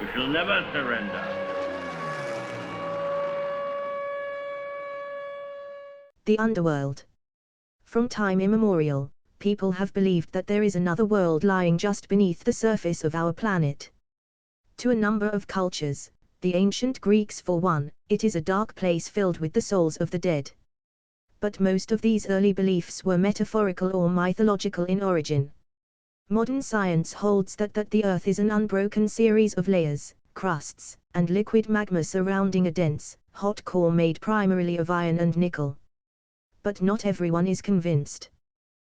We shall never surrender. The underworld. From time immemorial, people have believed that there is another world lying just beneath the surface of our planet. To a number of cultures, the ancient Greeks for one, it is a dark place filled with the souls of the dead. But most of these early beliefs were metaphorical or mythological in origin. Modern science holds that the Earth is an unbroken series of layers, crusts, and liquid magma surrounding a dense, hot core made primarily of iron and nickel. But not everyone is convinced.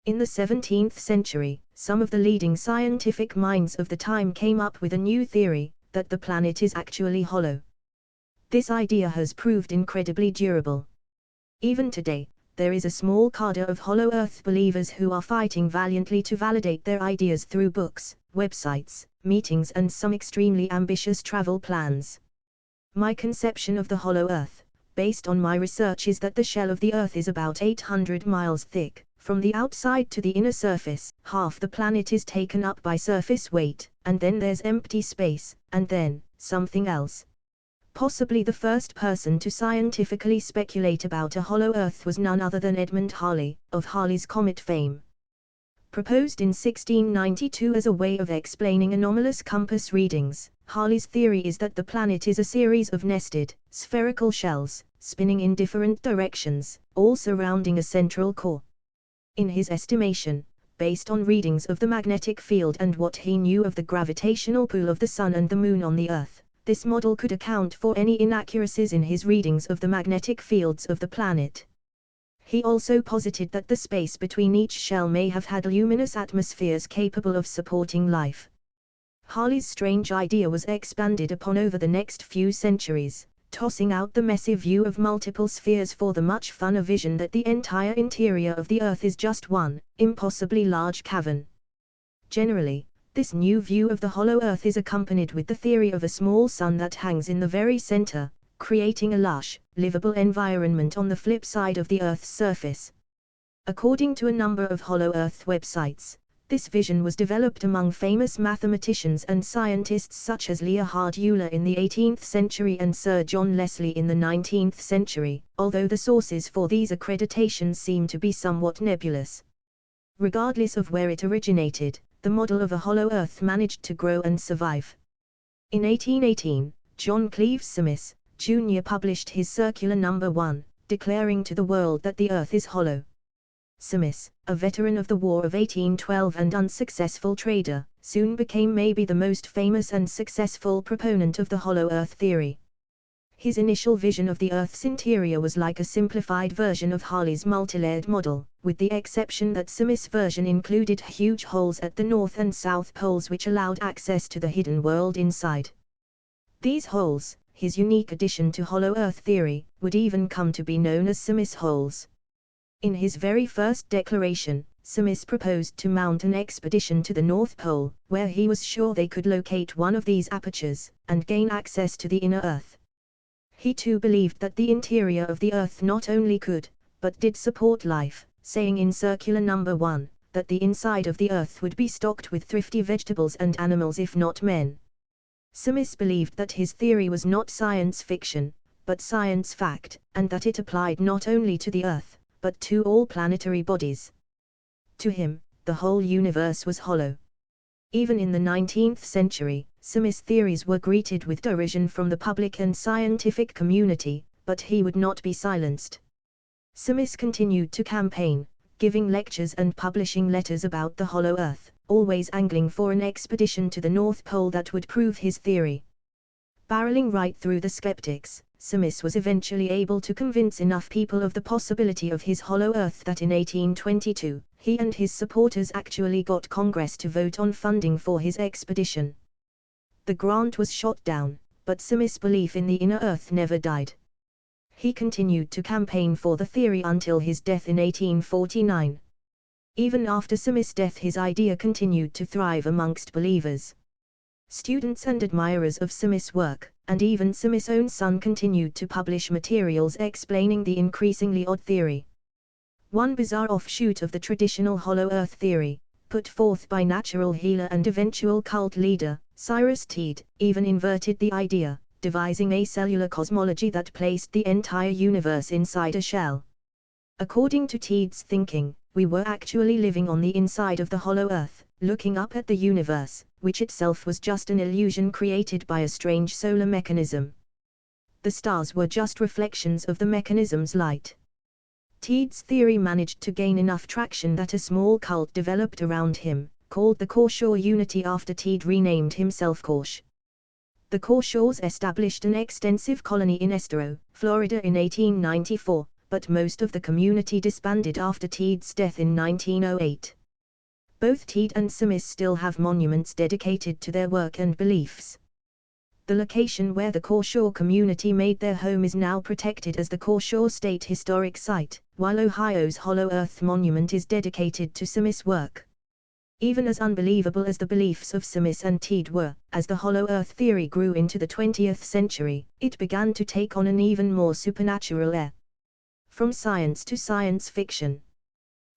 In the 17th century, some of the leading scientific minds of the time came up with a new theory, that the planet is actually hollow. This idea has proved incredibly durable. Even today, there is a small cadre of hollow Earth believers who are fighting valiantly to validate their ideas through books, websites, meetings and some extremely ambitious travel plans. My conception of the hollow Earth, based on my research, is that the shell of the Earth is about 800 miles thick. From the outside to the inner surface, half the planet is taken up by surface weight, and then there's empty space, and then, something else. Possibly the first person to scientifically speculate about a hollow Earth was none other than Edmond Halley, of Halley's Comet fame. Proposed in 1692 as a way of explaining anomalous compass readings, Halley's theory is that the planet is a series of nested, spherical shells, spinning in different directions, all surrounding a central core. In his estimation, based on readings of the magnetic field and what he knew of the gravitational pull of the Sun and the Moon on the Earth, this model could account for any inaccuracies in his readings of the magnetic fields of the planet. He also posited that the space between each shell may have had luminous atmospheres capable of supporting life. Halley's strange idea was expanded upon over the next few centuries, tossing out the messy view of multiple spheres for the much funner vision that the entire interior of the Earth is just one, impossibly large cavern. Generally, this new view of the hollow Earth is accompanied with the theory of a small sun that hangs in the very center, creating a lush, livable environment on the flip side of the Earth's surface. According to a number of hollow Earth websites, this vision was developed among famous mathematicians and scientists such as Leonhard Euler in the 18th century and Sir John Leslie in the 19th century, although the sources for these accreditations seem to be somewhat nebulous. Regardless of where it originated, the model of a hollow Earth managed to grow and survive. In 1818, John Cleves Symmes, Jr. published his Circular No. 1, declaring to the world that the Earth is hollow. Symmes, a veteran of the War of 1812 and unsuccessful trader, soon became maybe the most famous and successful proponent of the hollow Earth theory. His initial vision of the Earth's interior was like a simplified version of Halley's multilayered model, with the exception that Symmes' version included huge holes at the north and south poles which allowed access to the hidden world inside. These holes, his unique addition to hollow Earth theory, would even come to be known as Symmes holes. In his very first declaration, Symmes proposed to mount an expedition to the North Pole, where he was sure they could locate one of these apertures, and gain access to the inner Earth. He too believed that the interior of the Earth not only could, but did support life, saying in Circular No. 1, that the inside of the Earth would be stocked with thrifty vegetables and animals if not men. Symmes believed that his theory was not science fiction, but science fact, and that it applied not only to the Earth, but to all planetary bodies. To him, the whole universe was hollow. Even in the 19th century, Symmes' theories were greeted with derision from the public and scientific community, but he would not be silenced. Symmes continued to campaign, giving lectures and publishing letters about the hollow Earth, always angling for an expedition to the North Pole that would prove his theory. Barreling right through the skeptics, Symmes was eventually able to convince enough people of the possibility of his hollow Earth that in 1822, he and his supporters actually got Congress to vote on funding for his expedition. The grant was shot down, but Symmes' belief in the inner Earth never died. He continued to campaign for the theory until his death in 1849. Even after Symmes' death, his idea continued to thrive amongst believers. Students and admirers of Symmes' work, and even Symmes' own son, continued to publish materials explaining the increasingly odd theory. One bizarre offshoot of the traditional hollow Earth theory, put forth by natural healer and eventual cult leader, Cyrus Teed even inverted the idea, devising a cellular cosmology that placed the entire universe inside a shell. According to Teed's thinking, we were actually living on the inside of the hollow earth, looking up at the universe, which itself was just an illusion created by a strange solar mechanism. The stars were just reflections of the mechanism's light. Teed's theory managed to gain enough traction that a small cult developed around him, called the Korshaw Unity after Teed renamed himself Korsh. The Korshaws established an extensive colony in Estero, Florida in 1894, but most of the community disbanded after Teed's death in 1908. Both Teed and Symmes still have monuments dedicated to their work and beliefs. The location where the Korshaw community made their home is now protected as the Korshaw State Historic Site, while Ohio's Hollow Earth Monument is dedicated to Symmes' work. Even as unbelievable as the beliefs of Symmes and Teed were, as the Hollow Earth theory grew into the 20th century, it began to take on an even more supernatural air. From science to science fiction.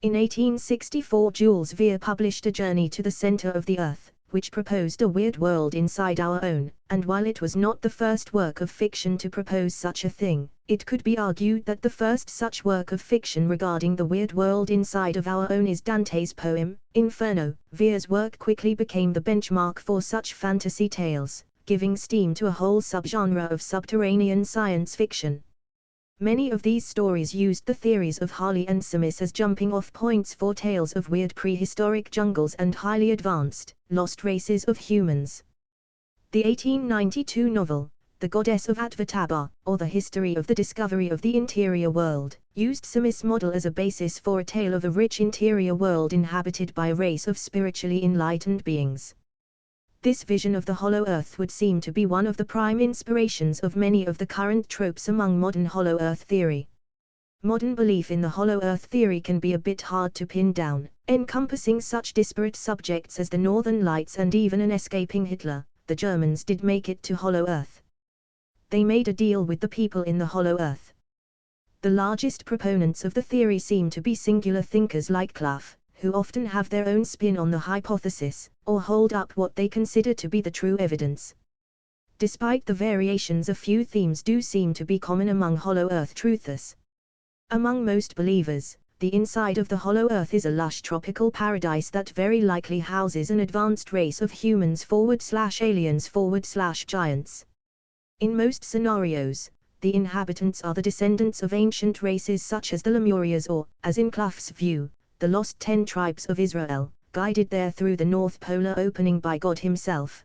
In 1864 Jules Verne published A Journey to the Center of the Earth, which proposed a weird world inside our own, and while it was not the first work of fiction to propose such a thing, it could be argued that the first such work of fiction regarding the weird world inside of our own is Dante's poem, Inferno. Verne's work quickly became the benchmark for such fantasy tales, giving steam to a whole subgenre of subterranean science fiction. Many of these stories used the theories of Halley and Symmes as jumping-off points for tales of weird prehistoric jungles and highly advanced, lost races of humans. The 1892 novel, The Goddess of Atvataba, or The History of the Discovery of the Interior World, used Symmes' model as a basis for a tale of a rich interior world inhabited by a race of spiritually enlightened beings. This vision of the Hollow Earth would seem to be one of the prime inspirations of many of the current tropes among modern Hollow Earth theory. Modern belief in the Hollow Earth theory can be a bit hard to pin down, encompassing such disparate subjects as the Northern Lights and even an escaping Hitler. The Germans did make it to Hollow Earth. They made a deal with the people in the Hollow Earth. The largest proponents of the theory seem to be singular thinkers like Cleves, who often have their own spin on the hypothesis, or hold up what they consider to be the true evidence. Despite the variations, a few themes do seem to be common among Hollow Earth truthers. Among most believers, the inside of the Hollow Earth is a lush tropical paradise that very likely houses an advanced race of humans/aliens/giants. In most scenarios, the inhabitants are the descendants of ancient races such as the Lemurians or, as in Cleves' view, the lost 10 tribes of Israel, guided there through the North Polar opening by God himself.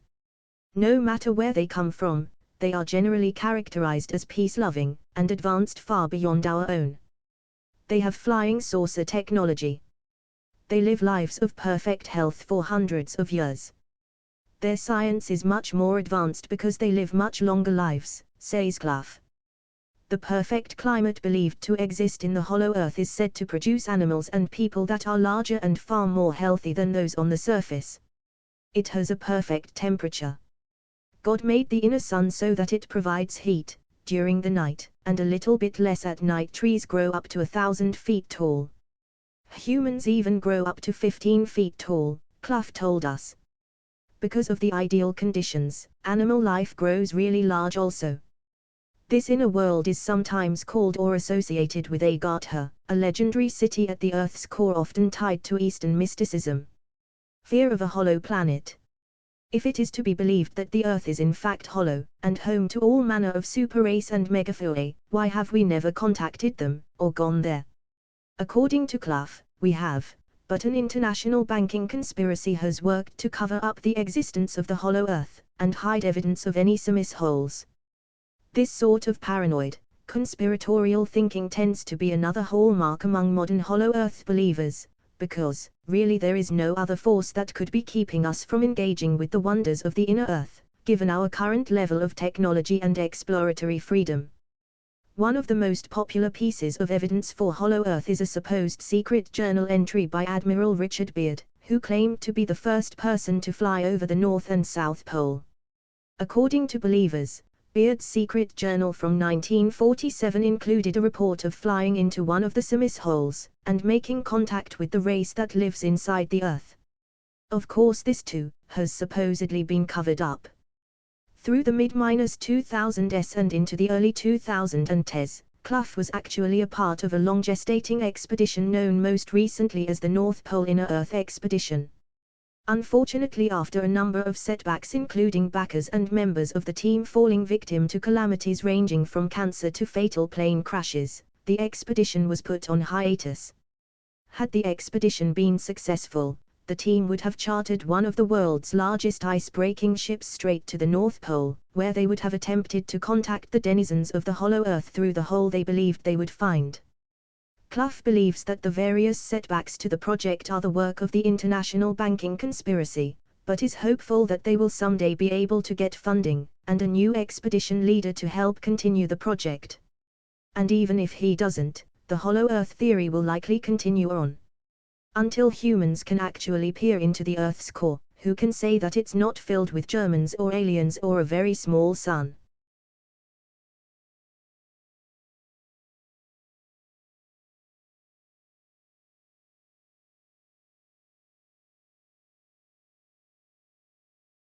No matter where they come from, they are generally characterized as peace-loving, and advanced far beyond our own. They have flying saucer technology. They live lives of perfect health for hundreds of years. Their science is much more advanced because they live much longer lives, says Cleves. The perfect climate believed to exist in the Hollow Earth is said to produce animals and people that are larger and far more healthy than those on the surface. It has a perfect temperature. God made the inner sun so that it provides heat during the night, and a little bit less at night. Trees grow up to 1,000 feet tall. Humans even grow up to 15 feet tall, Cleves told us. Because of the ideal conditions, animal life grows really large also. This inner world is sometimes called or associated with Agartha, a legendary city at the Earth's core often tied to Eastern mysticism. Fear of a hollow planet. If it is to be believed that the Earth is in fact hollow, and home to all manner of super-race and megafauna, why have we never contacted them, or gone there? According to Cleves, we have, but an international banking conspiracy has worked to cover up the existence of the Hollow Earth, and hide evidence of any Symmes holes. This sort of paranoid, conspiratorial thinking tends to be another hallmark among modern Hollow Earth believers, because, really there is no other force that could be keeping us from engaging with the wonders of the inner Earth, given our current level of technology and exploratory freedom. One of the most popular pieces of evidence for Hollow Earth is a supposed secret journal entry by Admiral Richard Beard, who claimed to be the first person to fly over the North and South Pole. According to believers, Beard's secret journal from 1947 included a report of flying into one of the Symmes holes, and making contact with the race that lives inside the Earth. Of course this too, has supposedly been covered up. Through the mid-2000s and into the early 2010s, Cleves was actually a part of a long-gestating expedition known most recently as the North Pole Inner Earth Expedition. Unfortunately, after a number of setbacks including backers and members of the team falling victim to calamities ranging from cancer to fatal plane crashes, the expedition was put on hiatus. Had the expedition been successful, the team would have chartered one of the world's largest ice-breaking ships straight to the North Pole, where they would have attempted to contact the denizens of the Hollow Earth through the hole they believed they would find. Cleves believes that the various setbacks to the project are the work of the international banking conspiracy, but is hopeful that they will someday be able to get funding, and a new expedition leader to help continue the project. And even if he doesn't, the Hollow Earth theory will likely continue on. Until humans can actually peer into the Earth's core, who can say that it's not filled with Germans or aliens or a very small sun?